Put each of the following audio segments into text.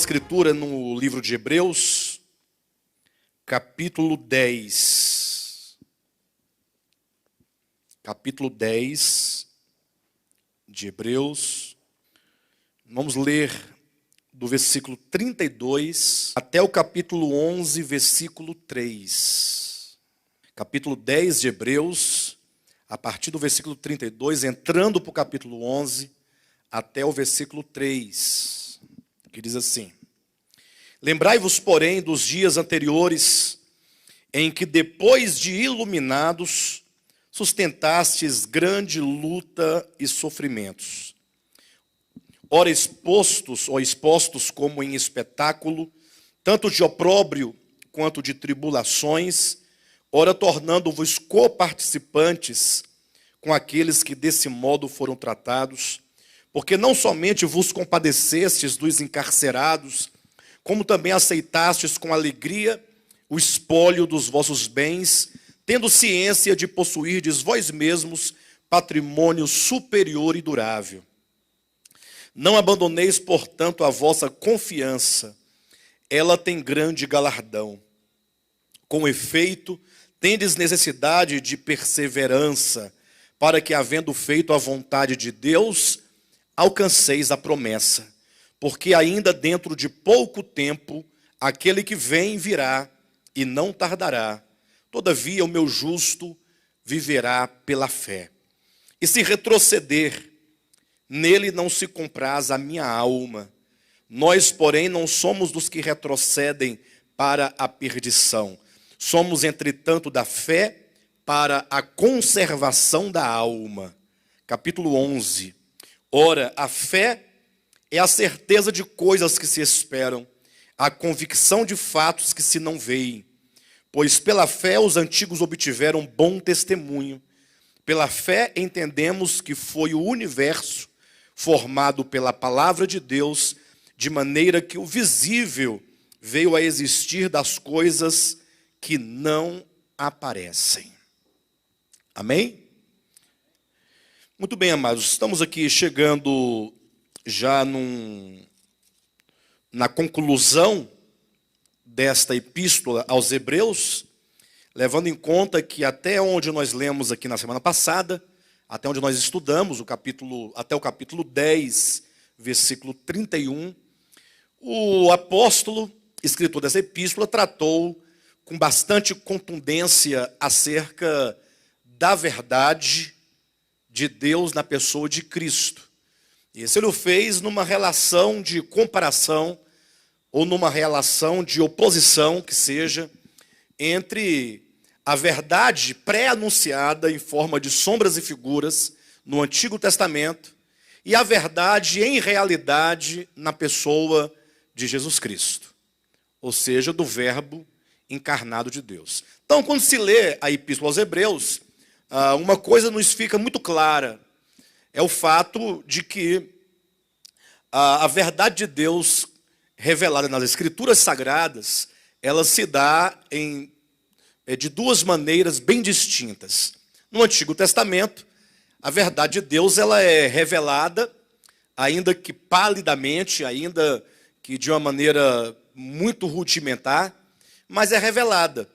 Escritura no livro de Hebreus, capítulo 10. Capítulo 10 de Hebreus. Vamos ler do versículo 32 até o capítulo 11, versículo 3. Capítulo 10 de Hebreus, a partir do versículo 32, entrando para o capítulo 11, até o versículo 3. Que diz assim: Lembrai-vos, porém, dos dias anteriores, em que, depois de iluminados, sustentastes grande luta e sofrimentos. Ora expostos como em espetáculo, tanto de opróbrio quanto de tribulações, ora tornando-vos coparticipantes com aqueles que desse modo foram tratados, porque não somente vos compadecestes dos encarcerados, como também aceitastes com alegria o espólio dos vossos bens, tendo ciência de possuirdes vós mesmos patrimônio superior e durável. Não abandoneis, portanto, a vossa confiança, ela tem grande galardão. Com efeito, tendes necessidade de perseverança, para que, havendo feito a vontade de Deus, alcanceis a promessa. Porque ainda dentro de pouco tempo, aquele que vem virá e não tardará. Todavia o meu justo viverá pela fé. E se retroceder, nele não se compraz a minha alma. Nós, porém, não somos dos que retrocedem para a perdição. Somos, entretanto, da fé para a conservação da alma. Capítulo 11. Ora, a fé é a certeza de coisas que se esperam, a convicção de fatos que se não veem. Pois pela fé os antigos obtiveram bom testemunho. Pela fé entendemos que foi o universo formado pela palavra de Deus, de maneira que o visível veio a existir das coisas que não aparecem. Amém? Muito bem, amados, estamos aqui chegando já na conclusão desta epístola aos Hebreus, levando em conta que até onde nós lemos aqui na semana passada, até onde nós estudamos, até o capítulo 10, versículo 31, o apóstolo, escritor dessa epístola, tratou com bastante contundência acerca da verdade de Deus na pessoa de Cristo. Isso ele o fez numa relação de comparação ou numa relação de oposição que seja entre a verdade pré-anunciada em forma de sombras e figuras no Antigo Testamento e a verdade em realidade na pessoa de Jesus Cristo, ou seja, do Verbo encarnado de Deus. Então, quando se lê a Epístola aos Hebreus, uma coisa nos fica muito clara, é o fato de que a verdade de Deus revelada nas Escrituras Sagradas, ela se dá de duas maneiras bem distintas. No Antigo Testamento, a verdade de Deus ela é revelada, ainda que palidamente, ainda que de uma maneira muito rudimentar, mas é revelada.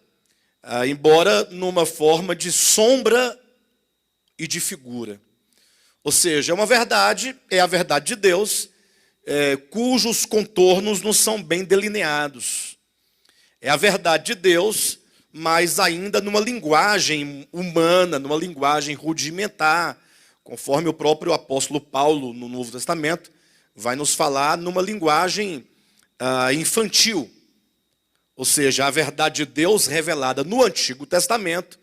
Embora numa forma de sombra e de figura. Ou seja, é a verdade de Deus, cujos contornos não são bem delineados. É a verdade de Deus, mas ainda numa linguagem humana, numa linguagem rudimentar, conforme o próprio apóstolo Paulo, no Novo Testamento, vai nos falar numa linguagem infantil. Ou seja, a verdade de Deus revelada no Antigo Testamento,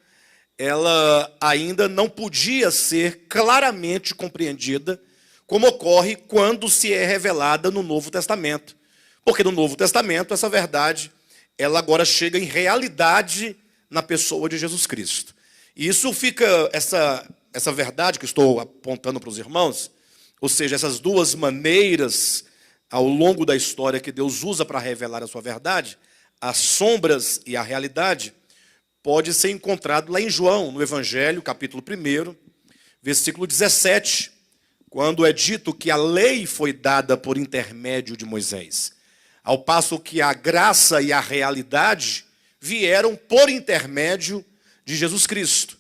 ela ainda não podia ser claramente compreendida, como ocorre quando se é revelada no Novo Testamento. Porque no Novo Testamento, essa verdade, ela agora chega em realidade na pessoa de Jesus Cristo. E isso fica, essa verdade que estou apontando para os irmãos, ou seja, essas duas maneiras ao longo da história que Deus usa para revelar a sua verdade, as sombras e a realidade, pode ser encontrado lá em João, no Evangelho, capítulo 1, versículo 17, quando é dito que a lei foi dada por intermédio de Moisés. Ao passo que a graça e a realidade vieram por intermédio de Jesus Cristo.